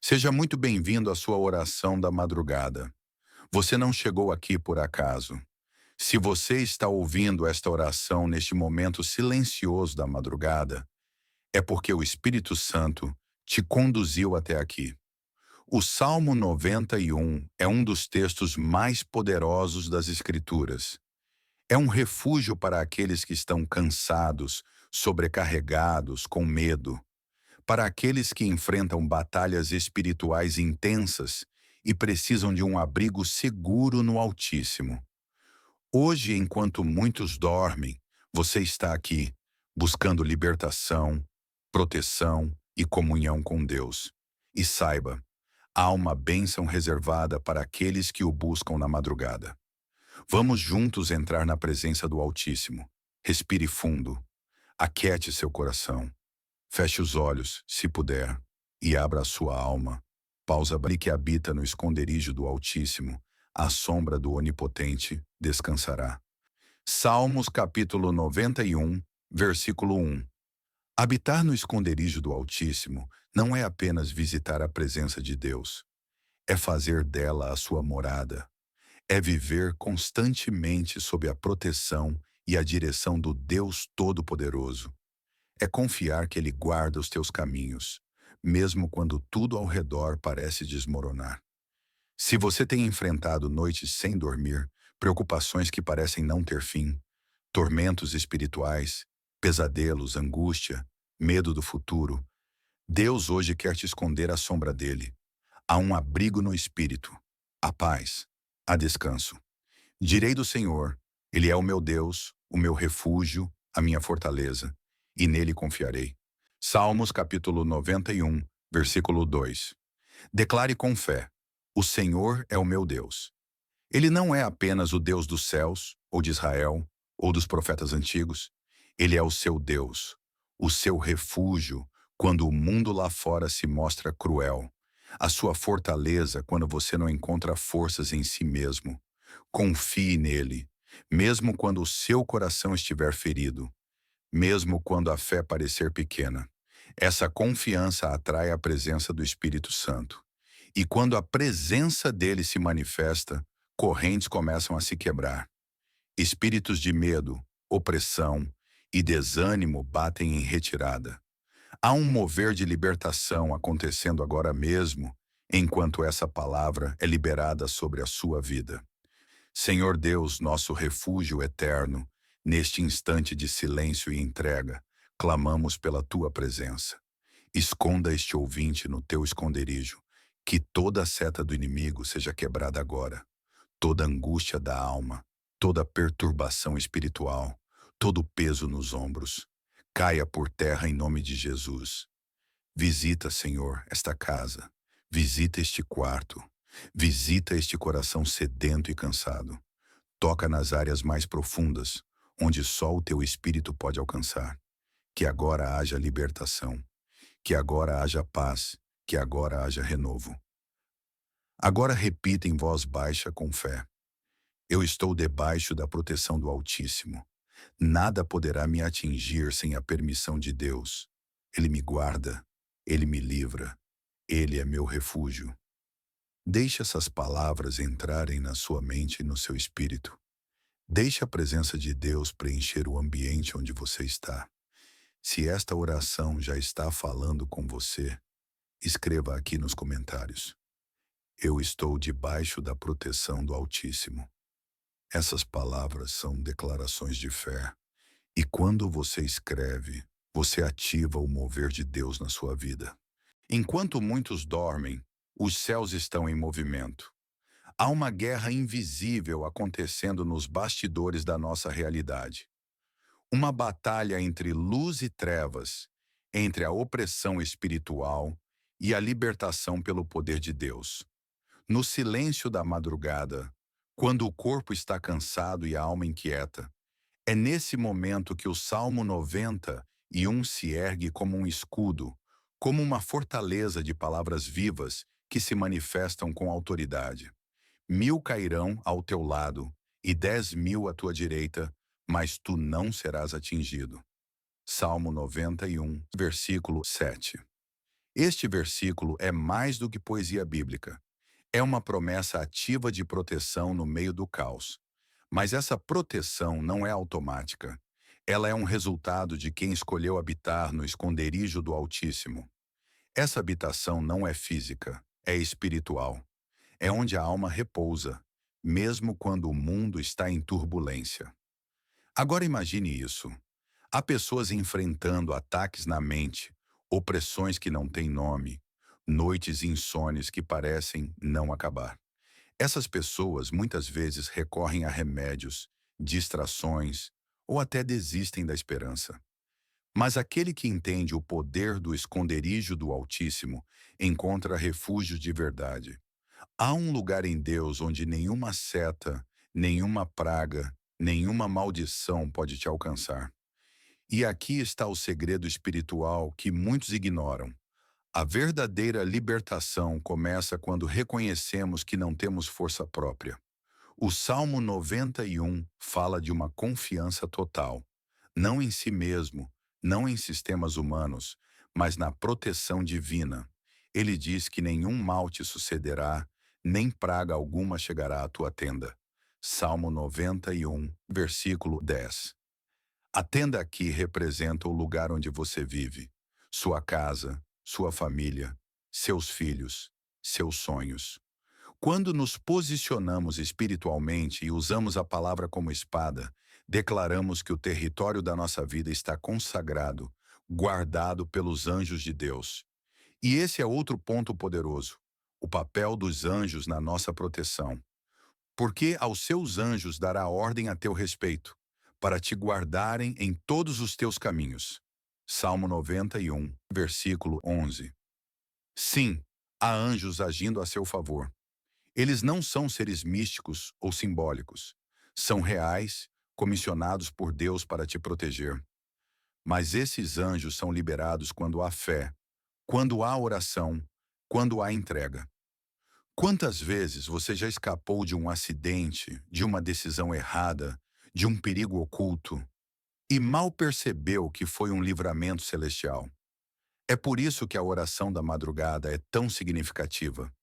Seja muito bem-vindo à sua oração da madrugada. Você não chegou aqui por acaso. Se você está ouvindo esta oração neste momento silencioso da madrugada, é porque o Espírito Santo te conduziu até aqui. O Salmo 91 é um dos textos mais poderosos das Escrituras. É um refúgio para aqueles que estão cansados, sobrecarregados, com medo, para aqueles que enfrentam batalhas espirituais intensas e precisam de um abrigo seguro no Altíssimo. Hoje, enquanto muitos dormem, você está aqui, buscando libertação, proteção e comunhão com Deus. E saiba, há uma bênção reservada para aqueles que o buscam na madrugada. Vamos juntos entrar na presença do Altíssimo. Respire fundo, aquiete seu coração. Feche os olhos, se puder, e abra a sua alma. Pausa para que habita no esconderijo do Altíssimo, à sombra do Onipotente, descansará. Salmos capítulo 91, versículo 1. Habitar no esconderijo do Altíssimo não é apenas visitar a presença de Deus, é fazer dela a sua morada, é viver constantemente sob a proteção e a direção do Deus Todo-Poderoso. É confiar que Ele guarda os teus caminhos, mesmo quando tudo ao redor parece desmoronar. Se você tem enfrentado noites sem dormir, preocupações que parecem não ter fim, tormentos espirituais, pesadelos, angústia, medo do futuro, Deus hoje quer te esconder à sombra dele. Há um abrigo no espírito, a paz, há descanso. Direi do Senhor, Ele é o meu Deus, o meu refúgio, a minha fortaleza, e nele confiarei. Salmos capítulo 91, versículo 2. Declare com fé: o Senhor é o meu Deus. Ele não é apenas o Deus dos céus, ou de Israel, ou dos profetas antigos. Ele é o seu Deus, o seu refúgio, quando o mundo lá fora se mostra cruel. A sua fortaleza quando você não encontra forças em si mesmo. Confie nele, mesmo quando o seu coração estiver ferido, mesmo quando a fé parecer pequena. Essa confiança atrai a presença do Espírito Santo. E quando a presença dele se manifesta, correntes começam a se quebrar. Espíritos de medo, opressão e desânimo batem em retirada. Há um mover de libertação acontecendo agora mesmo, enquanto essa palavra é liberada sobre a sua vida. Senhor Deus, nosso refúgio eterno, neste instante de silêncio e entrega, clamamos pela tua presença. Esconda este ouvinte no teu esconderijo, que toda a seta do inimigo seja quebrada agora, toda angústia da alma, toda perturbação espiritual, todo peso nos ombros, caia por terra em nome de Jesus. Visita, Senhor, esta casa, visita este quarto, visita este coração sedento e cansado. Toca nas áreas mais profundas, onde só o teu Espírito pode alcançar. Que agora haja libertação, que agora haja paz, que agora haja renovo. Agora repita em voz baixa com fé: eu estou debaixo da proteção do Altíssimo. Nada poderá me atingir sem a permissão de Deus. Ele me guarda, ele me livra, ele é meu refúgio. Deixe essas palavras entrarem na sua mente e no seu espírito. Deixe a presença de Deus preencher o ambiente onde você está. Se esta oração já está falando com você, escreva aqui nos comentários: eu estou debaixo da proteção do Altíssimo. Essas palavras são declarações de fé. E quando você escreve, você ativa o mover de Deus na sua vida. Enquanto muitos dormem, os céus estão em movimento. Há uma guerra invisível acontecendo nos bastidores da nossa realidade. Uma batalha entre luz e trevas, entre a opressão espiritual e a libertação pelo poder de Deus. No silêncio da madrugada, quando o corpo está cansado e a alma inquieta, é nesse momento que o Salmo 91 se ergue como um escudo, como uma fortaleza de palavras vivas que se manifestam com autoridade. 1000 cairão ao teu lado e 10.000 à tua direita, mas tu não serás atingido. Salmo 91, versículo 7. Este versículo é mais do que poesia bíblica. É uma promessa ativa de proteção no meio do caos. Mas essa proteção não é automática. Ela é um resultado de quem escolheu habitar no esconderijo do Altíssimo. Essa habitação não é física, é espiritual. É onde a alma repousa, mesmo quando o mundo está em turbulência. Agora imagine isso. Há pessoas enfrentando ataques na mente, opressões que não têm nome, noites insones que parecem não acabar. Essas pessoas muitas vezes recorrem a remédios, distrações ou até desistem da esperança. Mas aquele que entende o poder do esconderijo do Altíssimo encontra refúgio de verdade. Há um lugar em Deus onde nenhuma seta, nenhuma praga, nenhuma maldição pode te alcançar. E aqui está o segredo espiritual que muitos ignoram. A verdadeira libertação começa quando reconhecemos que não temos força própria. O Salmo 91 fala de uma confiança total, não em si mesmo, não em sistemas humanos, mas na proteção divina. Ele diz que nenhum mal te sucederá, nem praga alguma chegará à tua tenda. Salmo 91, versículo 10. A tenda aqui representa o lugar onde você vive, sua casa, sua família, seus filhos, seus sonhos. Quando nos posicionamos espiritualmente e usamos a palavra como espada, declaramos que o território da nossa vida está consagrado, guardado pelos anjos de Deus. E esse é outro ponto poderoso, o papel dos anjos na nossa proteção. Porque aos seus anjos dará ordem a teu respeito, para te guardarem em todos os teus caminhos. Salmo 91, versículo 11. Sim, há anjos agindo a seu favor. Eles não são seres místicos ou simbólicos. São reais, comissionados por Deus para te proteger. Mas esses anjos são liberados quando há fé, quando há oração, quando há entrega. Quantas vezes você já escapou de um acidente, de uma decisão errada, de um perigo oculto, e mal percebeu que foi um livramento celestial? É por isso que a oração da madrugada é tão significativa.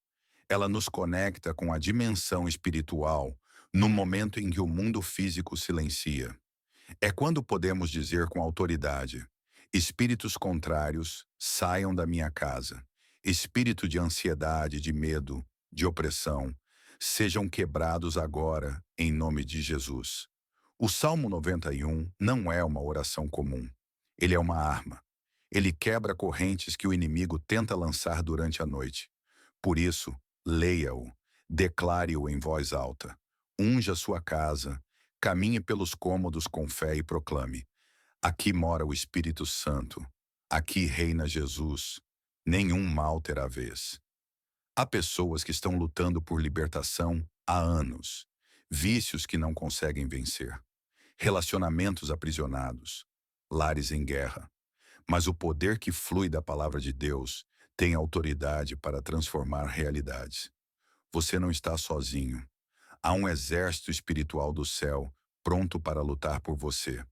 Ela nos conecta com a dimensão espiritual no momento em que o mundo físico silencia. É quando podemos dizer com autoridade: espíritos contrários, saiam da minha casa. Espírito de ansiedade, de medo, de opressão, sejam quebrados agora, em nome de Jesus. O Salmo 91 não é uma oração comum. Ele é uma arma. Ele quebra correntes que o inimigo tenta lançar durante a noite. Por isso, leia-o, declare-o em voz alta. Unja sua casa, caminhe pelos cômodos com fé e proclame: aqui mora o Espírito Santo, aqui reina Jesus, nenhum mal terá vez. Há pessoas que estão lutando por libertação há anos, vícios que não conseguem vencer, relacionamentos aprisionados, lares em guerra. Mas o poder que flui da palavra de Deus tem autoridade para transformar realidades. Você não está sozinho. Há um exército espiritual do céu pronto para lutar por você.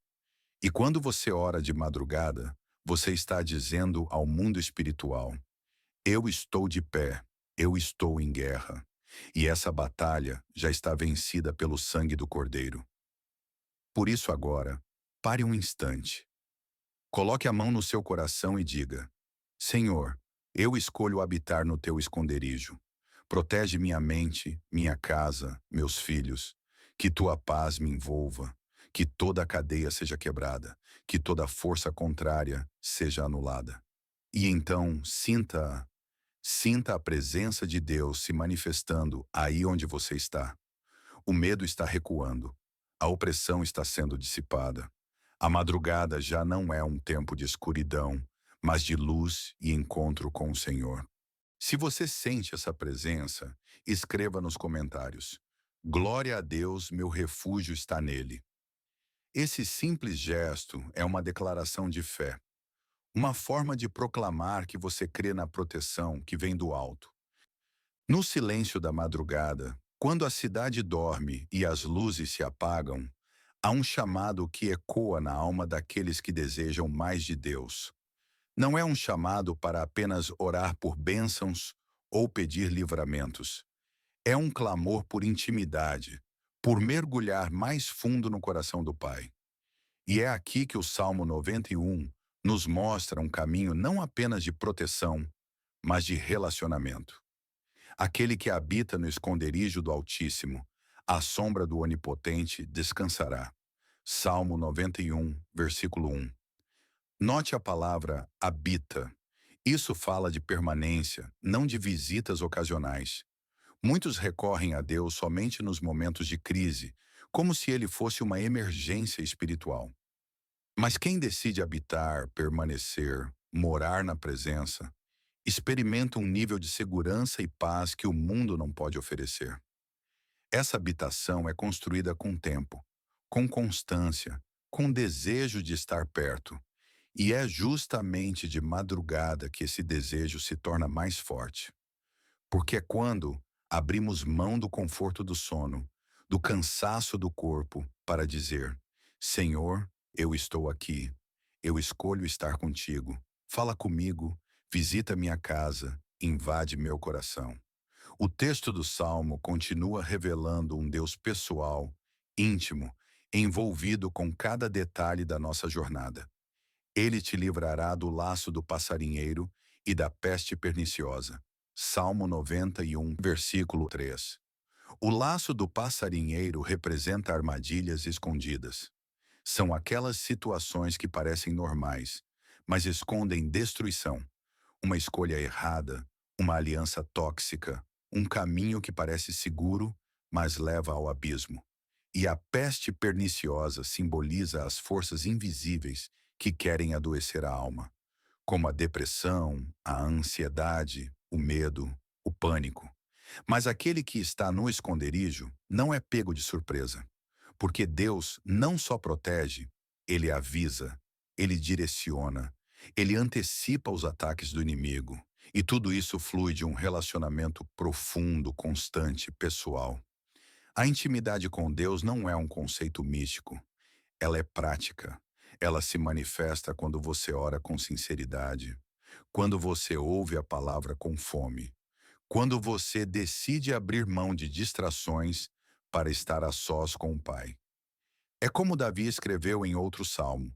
E quando você ora de madrugada, você está dizendo ao mundo espiritual: eu estou de pé, eu estou em guerra. E essa batalha já está vencida pelo sangue do Cordeiro. Por isso agora, pare um instante. Coloque a mão no seu coração e diga: Senhor, eu escolho habitar no teu esconderijo. Protege minha mente, minha casa, meus filhos. Que tua paz me envolva. Que toda a cadeia seja quebrada. Que toda força contrária seja anulada. E então, sinta a presença de Deus se manifestando aí onde você está. O medo está recuando. A opressão está sendo dissipada. A madrugada já não é um tempo de escuridão, mas de luz e encontro com o Senhor. Se você sente essa presença, escreva nos comentários: glória a Deus, meu refúgio está nele. Esse simples gesto é uma declaração de fé, uma forma de proclamar que você crê na proteção que vem do alto. No silêncio da madrugada, quando a cidade dorme e as luzes se apagam, há um chamado que ecoa na alma daqueles que desejam mais de Deus. Não é um chamado para apenas orar por bênçãos ou pedir livramentos. É um clamor por intimidade, por mergulhar mais fundo no coração do Pai. E é aqui que o Salmo 91 nos mostra um caminho não apenas de proteção, mas de relacionamento. Aquele que habita no esconderijo do Altíssimo, à sombra do Onipotente, descansará. Salmo 91, versículo 1. Note a palavra habita. Isso fala de permanência, não de visitas ocasionais. Muitos recorrem a Deus somente nos momentos de crise, como se ele fosse uma emergência espiritual. Mas quem decide habitar, permanecer, morar na presença, experimenta um nível de segurança e paz que o mundo não pode oferecer. Essa habitação é construída com tempo, com constância, com desejo de estar perto. E é justamente de madrugada que esse desejo se torna mais forte. Porque é quando abrimos mão do conforto do sono, do cansaço do corpo, para dizer: Senhor, eu estou aqui, eu escolho estar contigo, fala comigo, visita minha casa, invade meu coração. O texto do Salmo continua revelando um Deus pessoal, íntimo, envolvido com cada detalhe da nossa jornada. Ele te livrará do laço do passarinheiro e da peste perniciosa. Salmo 91, versículo 3. O laço do passarinheiro representa armadilhas escondidas. São aquelas situações que parecem normais, mas escondem destruição. Uma escolha errada, uma aliança tóxica, um caminho que parece seguro, mas leva ao abismo. E a peste perniciosa simboliza as forças invisíveis que querem adoecer a alma, como a depressão, a ansiedade, o medo, o pânico. Mas aquele que está no esconderijo não é pego de surpresa, porque Deus não só protege, ele avisa, ele direciona, ele antecipa os ataques do inimigo. E tudo isso flui de um relacionamento profundo, constante, pessoal. A intimidade com Deus não é um conceito místico, ela é prática. Ela se manifesta quando você ora com sinceridade, quando você ouve a palavra com fome, quando você decide abrir mão de distrações para estar a sós com o Pai. É como Davi escreveu em outro salmo: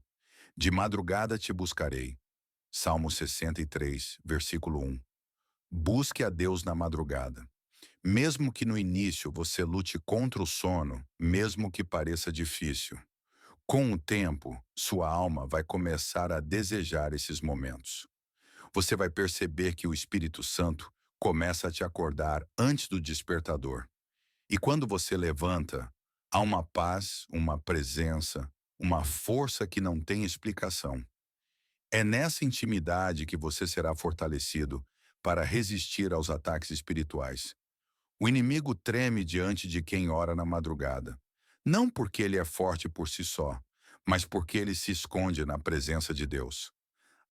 De madrugada te buscarei. Salmo 63, versículo 1. Busque a Deus na madrugada. Mesmo que no início você lute contra o sono, mesmo que pareça difícil, com o tempo, sua alma vai começar a desejar esses momentos. Você vai perceber que o Espírito Santo começa a te acordar antes do despertador. E quando você levanta, há uma paz, uma presença, uma força que não tem explicação. É nessa intimidade que você será fortalecido para resistir aos ataques espirituais. O inimigo treme diante de quem ora na madrugada, não porque ele é forte por si só, mas porque ele se esconde na presença de Deus.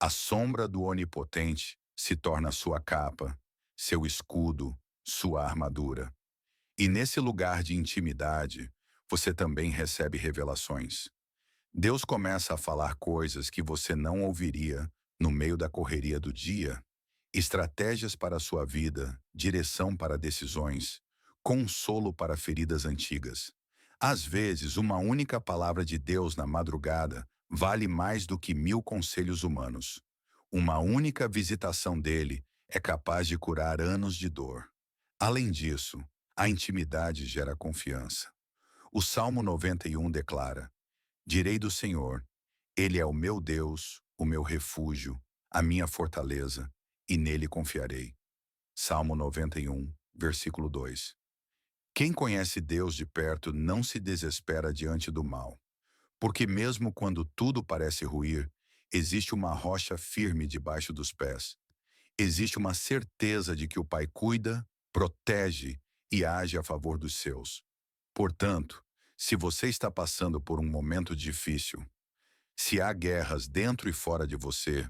A sombra do Onipotente se torna sua capa, seu escudo, sua armadura. E nesse lugar de intimidade, você também recebe revelações. Deus começa a falar coisas que você não ouviria no meio da correria do dia, estratégias para a sua vida, direção para decisões, consolo para feridas antigas. Às vezes, uma única palavra de Deus na madrugada vale mais do que 1000 conselhos humanos. Uma única visitação dele é capaz de curar anos de dor. Além disso, a intimidade gera confiança. O Salmo 91 declara: Direi do Senhor, Ele é o meu Deus, o meu refúgio, a minha fortaleza, e nele confiarei. Salmo 91, versículo 2. Quem conhece Deus de perto não se desespera diante do mal, porque mesmo quando tudo parece ruir, existe uma rocha firme debaixo dos pés. Existe uma certeza de que o Pai cuida, protege e age a favor dos seus. Portanto, se você está passando por um momento difícil, se há guerras dentro e fora de você,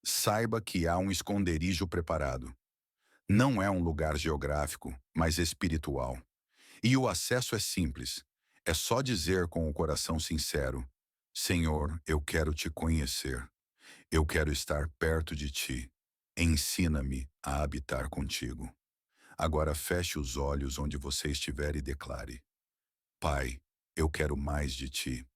saiba que há um esconderijo preparado. Não é um lugar geográfico, mas espiritual. E o acesso é simples. É só dizer com o coração sincero: Senhor, eu quero te conhecer. Eu quero estar perto de ti. Ensina-me a habitar contigo. Agora feche os olhos onde você estiver e declare: Pai, eu quero mais de ti.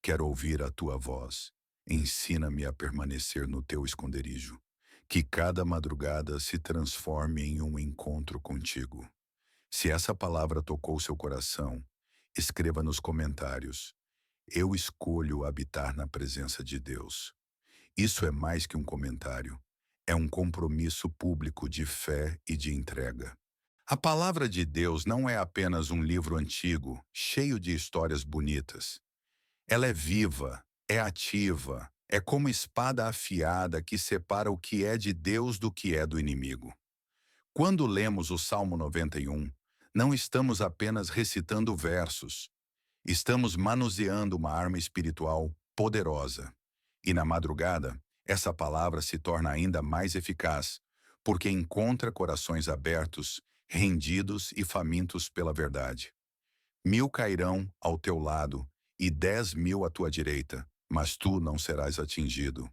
Quero ouvir a tua voz. Ensina-me a permanecer no teu esconderijo. Que cada madrugada se transforme em um encontro contigo. Se essa palavra tocou seu coração, escreva nos comentários: Eu escolho habitar na presença de Deus. Isso é mais que um comentário. É um compromisso público de fé e de entrega. A palavra de Deus não é apenas um livro antigo, cheio de histórias bonitas. Ela é viva, é ativa, é como espada afiada que separa o que é de Deus do que é do inimigo. Quando lemos o Salmo 91, não estamos apenas recitando versos, estamos manuseando uma arma espiritual poderosa. E na madrugada, essa palavra se torna ainda mais eficaz, porque encontra corações abertos, rendidos e famintos pela verdade. 1.000 cairão ao teu lado e 10.000 à tua direita, mas tu não serás atingido.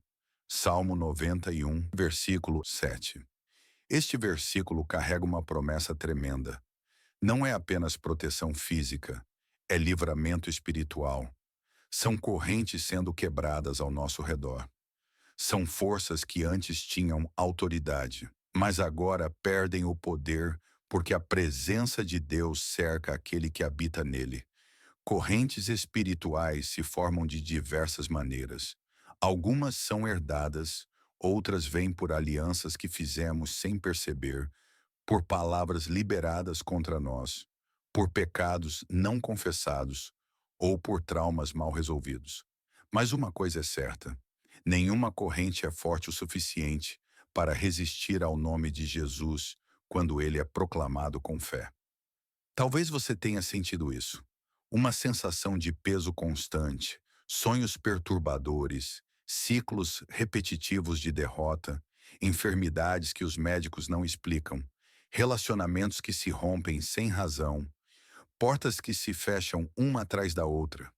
Salmo 91, versículo 7. Este versículo carrega uma promessa tremenda. Não é apenas proteção física, é livramento espiritual. São correntes sendo quebradas ao nosso redor. São forças que antes tinham autoridade, mas agora perdem o poder porque a presença de Deus cerca aquele que habita nele. Correntes espirituais se formam de diversas maneiras. Algumas são herdadas, outras vêm por alianças que fizemos sem perceber, por palavras liberadas contra nós, por pecados não confessados ou por traumas mal resolvidos. Mas uma coisa é certa: nenhuma corrente é forte o suficiente para resistir ao nome de Jesus quando ele é proclamado com fé. Talvez você tenha sentido isso. Uma sensação de peso constante, sonhos perturbadores, ciclos repetitivos de derrota, enfermidades que os médicos não explicam, relacionamentos que se rompem sem razão, portas que se fecham uma atrás da outra.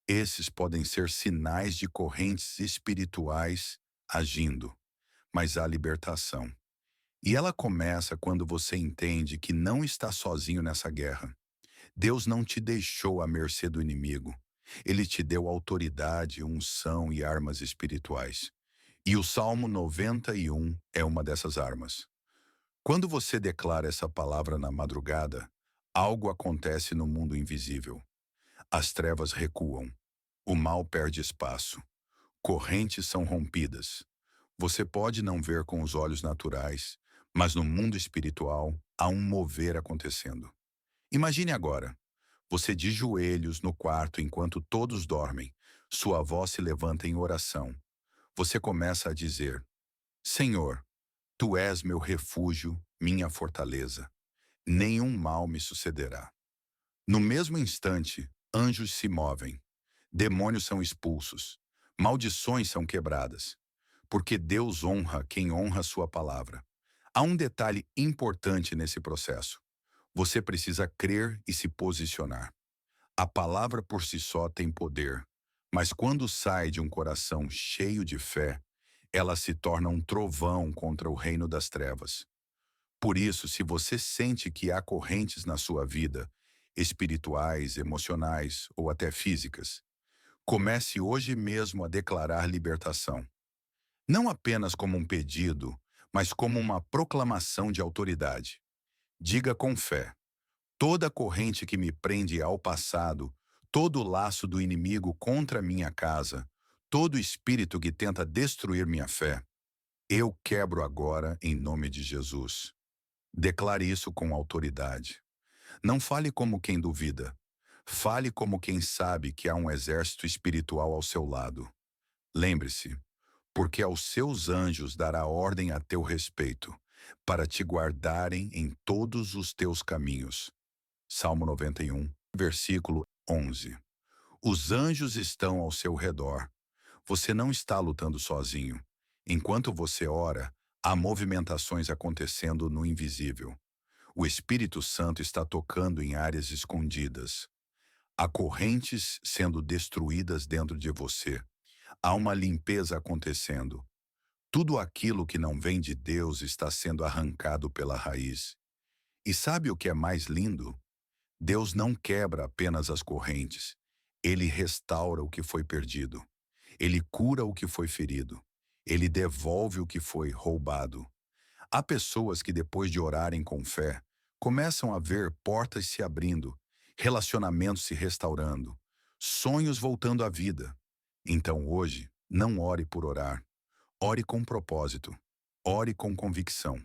Esses podem ser sinais de correntes espirituais agindo, mas há libertação. E ela começa quando você entende que não está sozinho nessa guerra. Deus não te deixou à mercê do inimigo. Ele te deu autoridade, unção e armas espirituais. E o Salmo 91 é uma dessas armas. Quando você declara essa palavra na madrugada, algo acontece no mundo invisível. As trevas recuam. O mal perde espaço. Correntes são rompidas. Você pode não ver com os olhos naturais, mas no mundo espiritual há um mover acontecendo. Imagine agora, você de joelhos no quarto enquanto todos dormem, sua voz se levanta em oração. Você começa a dizer: Senhor, tu és meu refúgio, minha fortaleza. Nenhum mal me sucederá. No mesmo instante, anjos se movem, demônios são expulsos, maldições são quebradas, porque Deus honra quem honra sua palavra. Há um detalhe importante nesse processo. Você precisa crer e se posicionar. A palavra por si só tem poder, mas quando sai de um coração cheio de fé, ela se torna um trovão contra o reino das trevas. Por isso, se você sente que há correntes na sua vida, espirituais, emocionais ou até físicas, comece hoje mesmo a declarar libertação. Não apenas como um pedido, mas como uma proclamação de autoridade. Diga com fé: toda corrente que me prende ao passado, todo laço do inimigo contra minha casa, todo espírito que tenta destruir minha fé, eu quebro agora em nome de Jesus. Declare isso com autoridade. Não fale como quem duvida. Fale como quem sabe que há um exército espiritual ao seu lado. Lembre-se, porque aos seus anjos dará ordem a teu respeito, para te guardarem em todos os teus caminhos. Salmo 91, versículo 11. Os anjos estão ao seu redor. Você não está lutando sozinho. Enquanto você ora, há movimentações acontecendo no invisível. O Espírito Santo está tocando em áreas escondidas. Há correntes sendo destruídas dentro de você. Há uma limpeza acontecendo. Tudo aquilo que não vem de Deus está sendo arrancado pela raiz. E sabe o que é mais lindo? Deus não quebra apenas as correntes. Ele restaura o que foi perdido. Ele cura o que foi ferido. Ele devolve o que foi roubado. Há pessoas que, depois de orarem com fé, começam a ver portas se abrindo, relacionamentos se restaurando, sonhos voltando à vida. Então hoje, não ore por orar. Ore com propósito. Ore com convicção.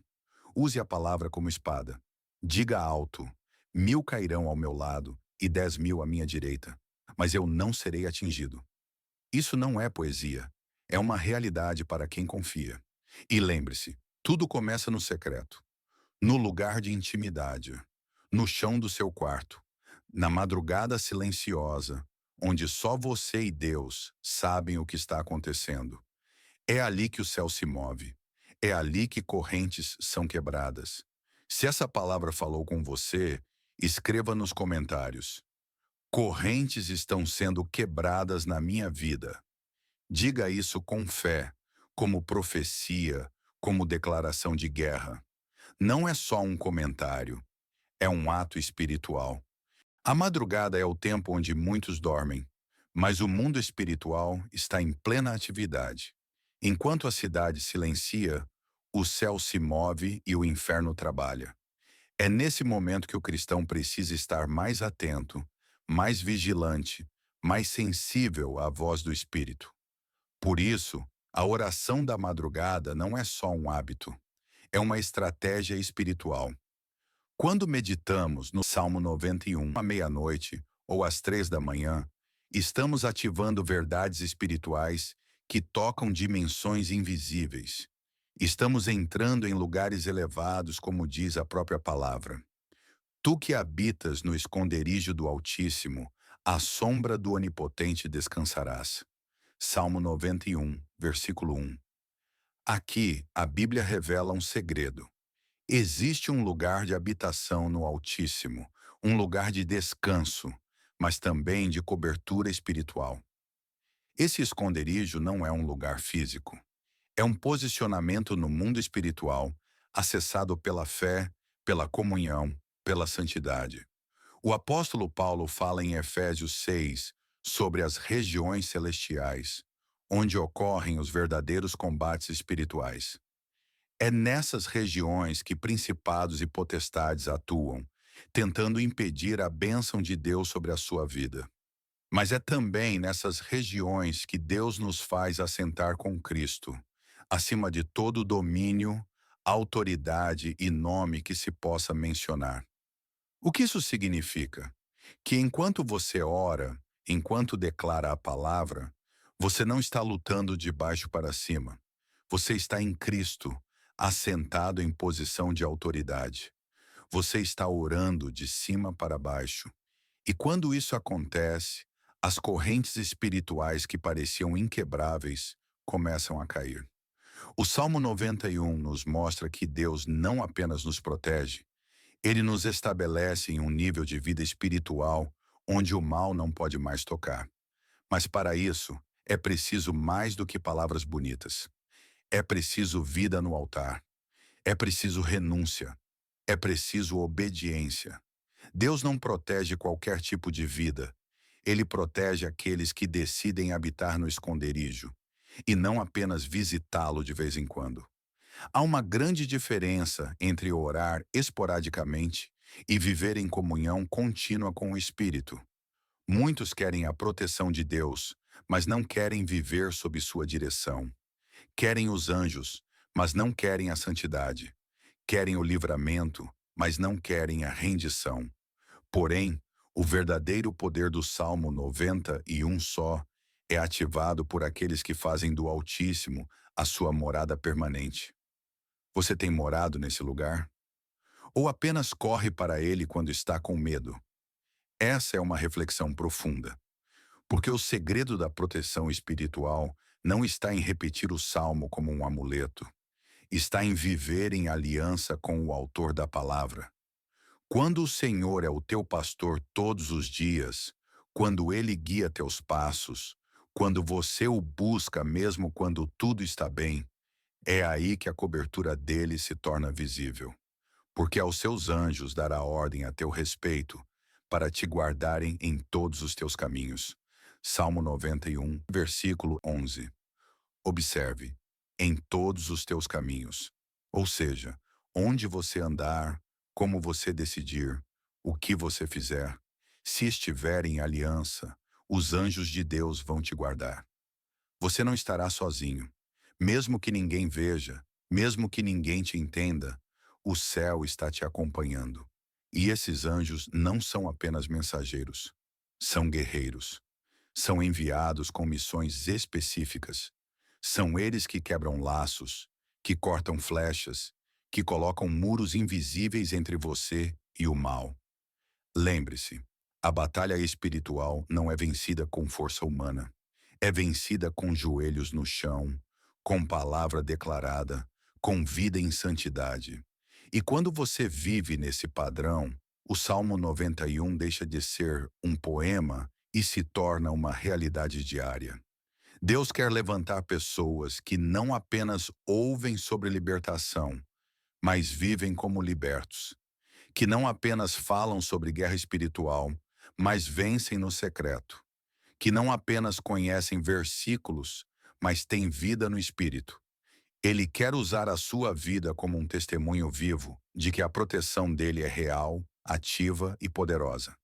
Use a palavra como espada. Diga alto: 1000 cairão ao meu lado e 10.000 à minha direita, mas eu não serei atingido. Isso não é poesia. É uma realidade para quem confia. E lembre-se, tudo começa no secreto, no lugar de intimidade, no chão do seu quarto, na madrugada silenciosa, onde só você e Deus sabem o que está acontecendo. É ali que o céu se move. É ali que correntes são quebradas. Se essa palavra falou com você, escreva nos comentários: correntes estão sendo quebradas na minha vida. Diga isso com fé, como profecia, como declaração de guerra. Não é só um comentário, é um ato espiritual. A madrugada é o tempo onde muitos dormem, mas o mundo espiritual está em plena atividade. Enquanto a cidade silencia, o céu se move e o inferno trabalha. É nesse momento que o cristão precisa estar mais atento, mais vigilante, mais sensível à voz do Espírito. Por isso, a oração da madrugada não é só um hábito, é uma estratégia espiritual. Quando meditamos no Salmo 91 à meia-noite ou às 3 da manhã, estamos ativando verdades espirituais que tocam dimensões invisíveis. Estamos entrando em lugares elevados, como diz a própria palavra. Tu que habitas no esconderijo do Altíssimo, à sombra do Onipotente descansarás. Salmo 91, versículo 1. Aqui, a Bíblia revela um segredo. Existe um lugar de habitação no Altíssimo, um lugar de descanso, mas também de cobertura espiritual. Esse esconderijo não é um lugar físico. É um posicionamento no mundo espiritual, acessado pela fé, pela comunhão, pela santidade. O apóstolo Paulo fala em Efésios 6 sobre as regiões celestiais, onde ocorrem os verdadeiros combates espirituais. É nessas regiões que principados e potestades atuam, tentando impedir a bênção de Deus sobre a sua vida. Mas é também nessas regiões que Deus nos faz assentar com Cristo, acima de todo domínio, autoridade e nome que se possa mencionar. O que isso significa? Que enquanto você ora, enquanto declara a palavra, você não está lutando de baixo para cima. Você está em Cristo, assentado em posição de autoridade. Você está orando de cima para baixo. E quando isso acontece, as correntes espirituais que pareciam inquebráveis começam a cair. O Salmo 91 nos mostra que Deus não apenas nos protege, ele nos estabelece em um nível de vida espiritual onde o mal não pode mais tocar. Mas para isso, é preciso mais do que palavras bonitas. É preciso vida no altar. É preciso renúncia. É preciso obediência. Deus não protege qualquer tipo de vida. Ele protege aqueles que decidem habitar no esconderijo e não apenas visitá-lo de vez em quando. Há uma grande diferença entre orar esporadicamente e viver em comunhão contínua com o Espírito. Muitos querem a proteção de Deus, mas não querem viver sob sua direção. Querem os anjos, mas não querem a santidade. Querem o livramento, mas não querem a rendição. Porém, o verdadeiro poder do Salmo 91 só é ativado por aqueles que fazem do Altíssimo a sua morada permanente. Você tem morado nesse lugar? Ou apenas corre para ele quando está com medo? Essa é uma reflexão profunda, porque o segredo da proteção espiritual não está em repetir o salmo como um amuleto, está em viver em aliança com o autor da palavra. Quando o Senhor é o teu pastor todos os dias, quando ele guia teus passos, Quando você o busca mesmo quando tudo está bem, é aí que a cobertura dele se torna visível. Porque aos seus anjos dará ordem a teu respeito, para te guardarem em todos os teus caminhos. Salmo 91, versículo 11. Observe, em todos os teus caminhos. Ou seja, onde você andar, como você decidir, o que você fizer. Se estiver em aliança, os anjos de Deus vão te guardar. Você não estará sozinho. Mesmo que ninguém veja, mesmo que ninguém te entenda, o céu está te acompanhando. E esses anjos não são apenas mensageiros, são guerreiros. São enviados com missões específicas. São eles que quebram laços, que cortam flechas, que colocam muros invisíveis entre você e o mal. Lembre-se, a batalha espiritual não é vencida com força humana. É vencida com joelhos no chão, com palavra declarada, com vida em santidade. E quando você vive nesse padrão, o Salmo 91 deixa de ser um poema e se torna uma realidade diária. Deus quer levantar pessoas que não apenas ouvem sobre libertação, mas vivem como libertos, que não apenas falam sobre guerra espiritual, mas vencem no secreto, que não apenas conhecem versículos, mas têm vida no Espírito. Ele quer usar a sua vida como um testemunho vivo de que a proteção dele é real, ativa e poderosa.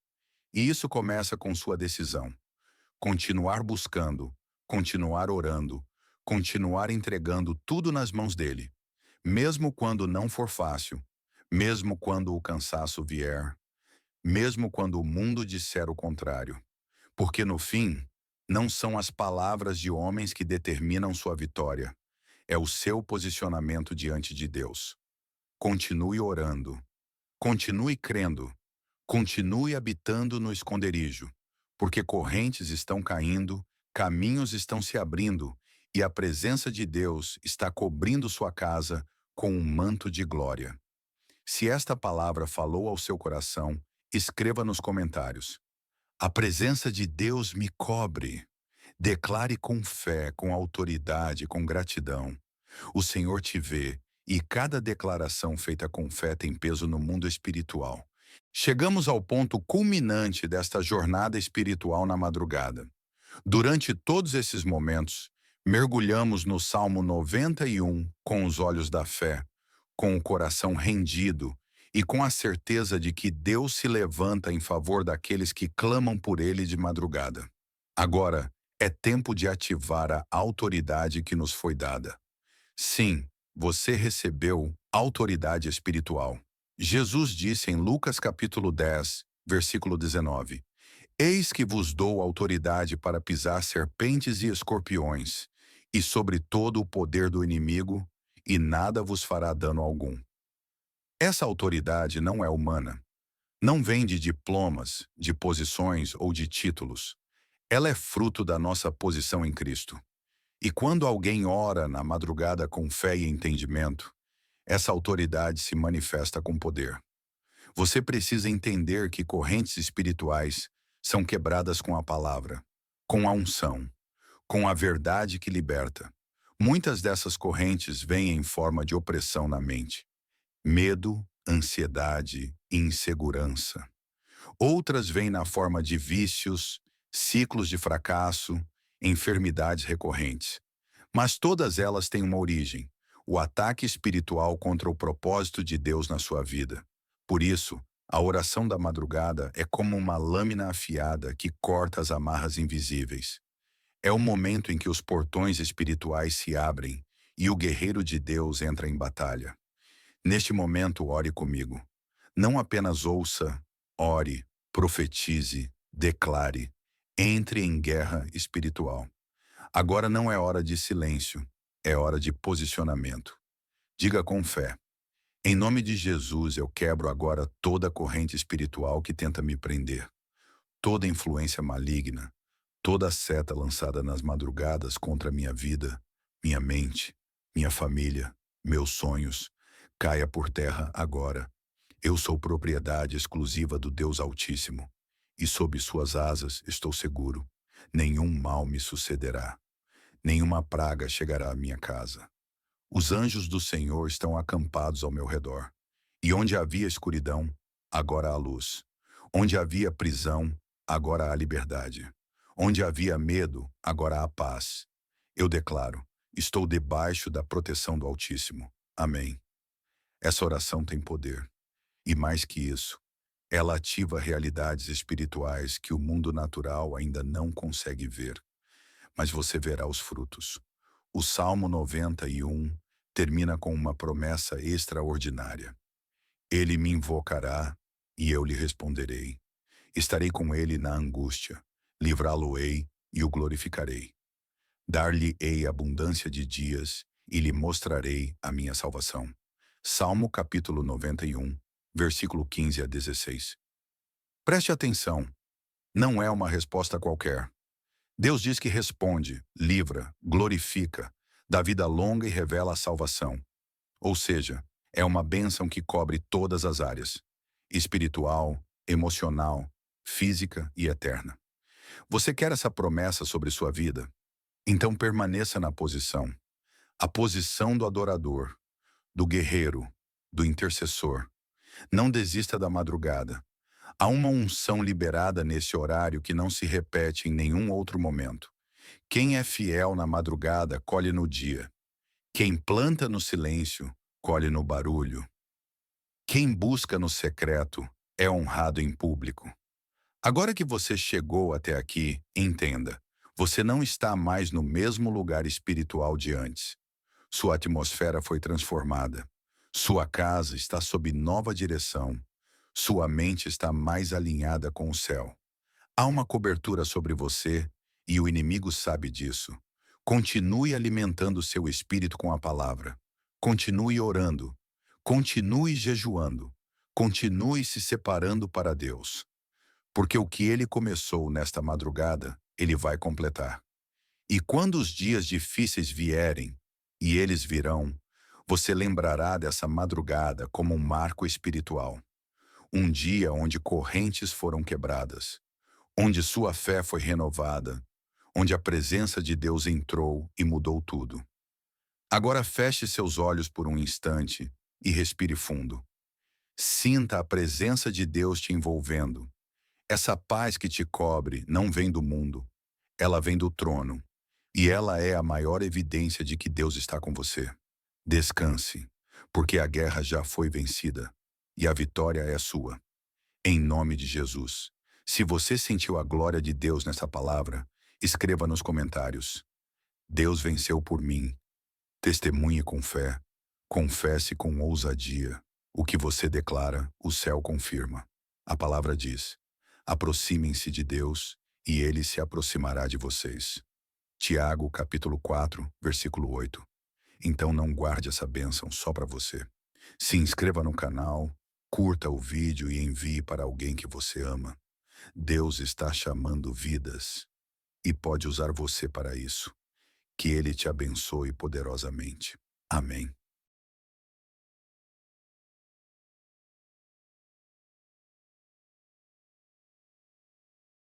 E isso começa com sua decisão. Continuar buscando, continuar orando, continuar entregando tudo nas mãos dele, mesmo quando não for fácil, mesmo quando o cansaço vier, mesmo quando o mundo disser o contrário. Porque no fim, não são as palavras de homens que determinam sua vitória, é o seu posicionamento diante de Deus. Continue orando, continue crendo, continue habitando no esconderijo, porque correntes estão caindo, caminhos estão se abrindo, e a presença de Deus está cobrindo sua casa com um manto de glória. Se esta palavra falou ao seu coração, escreva nos comentários. A presença de Deus me cobre. Declare com fé, com autoridade, com gratidão. O Senhor te vê, e cada declaração feita com fé tem peso no mundo espiritual. Chegamos ao ponto culminante desta jornada espiritual na madrugada. Durante todos esses momentos, mergulhamos no Salmo 91 com os olhos da fé, com o coração rendido e com a certeza de que Deus se levanta em favor daqueles que clamam por Ele de madrugada. Agora, é tempo de ativar a autoridade que nos foi dada. Sim, você recebeu autoridade espiritual. Jesus disse em Lucas capítulo 10, versículo 19: Eis que vos dou autoridade para pisar serpentes e escorpiões, e sobre todo o poder do inimigo, e nada vos fará dano algum. Essa autoridade não é humana. Não vem de diplomas, de posições ou de títulos. Ela é fruto da nossa posição em Cristo. E quando alguém ora na madrugada com fé e entendimento, essa autoridade se manifesta com poder. Você precisa entender que correntes espirituais são quebradas com a palavra, com a unção, com a verdade que liberta. Muitas dessas correntes vêm em forma de opressão na mente, medo, ansiedade e insegurança. Outras vêm na forma de vícios, ciclos de fracasso, enfermidades recorrentes. Mas todas elas têm uma origem: o ataque espiritual contra o propósito de Deus na sua vida. Por isso, a oração da madrugada é como uma lâmina afiada que corta as amarras invisíveis. É o momento em que os portões espirituais se abrem e o guerreiro de Deus entra em batalha. Neste momento, ore comigo. Não apenas ouça, ore, profetize, declare. Entre em guerra espiritual. Agora não é hora de silêncio, é hora de posicionamento. Diga com fé: em nome de Jesus, eu quebro agora toda corrente espiritual que tenta me prender, toda influência maligna, toda seta lançada nas madrugadas contra minha vida, minha mente, minha família, meus sonhos, caia por terra agora. Eu sou propriedade exclusiva do Deus Altíssimo, e sob suas asas estou seguro. Nenhum mal me sucederá, nenhuma praga chegará à minha casa. Os anjos do Senhor estão acampados ao meu redor. E onde havia escuridão, agora há luz. Onde havia prisão, agora há liberdade. Onde havia medo, agora há paz. Eu declaro, estou debaixo da proteção do Altíssimo. Amém. Essa oração tem poder. E mais que isso, ela ativa realidades espirituais que o mundo natural ainda não consegue ver. Mas você verá os frutos. O Salmo 91 termina com uma promessa extraordinária. Ele me invocará e eu lhe responderei. Estarei com ele na angústia, livrá-lo-ei e o glorificarei. Dar-lhe-ei abundância de dias e lhe mostrarei a minha salvação. Salmo capítulo 91, versículo 15 a 16. Preste atenção, não é uma resposta qualquer. Deus diz que responde, livra, glorifica, dá vida longa e revela a salvação. Ou seja, é uma bênção que cobre todas as áreas: espiritual, emocional, física e eterna. Você quer essa promessa sobre sua vida? Então permaneça na posição. A posição do adorador, do guerreiro, do intercessor. Não desista da madrugada. Há uma unção liberada nesse horário que não se repete em nenhum outro momento. Quem é fiel na madrugada, colhe no dia. Quem planta no silêncio, colhe no barulho. Quem busca no secreto é honrado em público. Agora que você chegou até aqui, entenda, você não está mais no mesmo lugar espiritual de antes. Sua atmosfera foi transformada. Sua casa está sob nova direção. Sua mente está mais alinhada com o céu. Há uma cobertura sobre você e o inimigo sabe disso. Continue alimentando seu espírito com a palavra. Continue orando. Continue jejuando. Continue se separando para Deus. Porque o que ele começou nesta madrugada, ele vai completar. E quando os dias difíceis vierem, e eles virão, você lembrará dessa madrugada como um marco espiritual. Um dia onde correntes foram quebradas, onde sua fé foi renovada, onde a presença de Deus entrou e mudou tudo. Agora feche seus olhos por um instante e respire fundo. Sinta a presença de Deus te envolvendo. Essa paz que te cobre não vem do mundo, ela vem do trono, e ela é a maior evidência de que Deus está com você. Descanse, porque a guerra já foi vencida, e a vitória é sua. Em nome de Jesus. Se você sentiu a glória de Deus nessa palavra, escreva nos comentários. Deus venceu por mim. Testemunhe com fé. Confesse com ousadia. O que você declara, o céu confirma. A palavra diz: aproximem-se de Deus e ele se aproximará de vocês. Tiago, capítulo 4, versículo 8. Então não guarde essa bênção só para você. Se inscreva no canal, curta o vídeo e envie para alguém que você ama. Deus está chamando vidas e pode usar você para isso. Que Ele te abençoe poderosamente. Amém.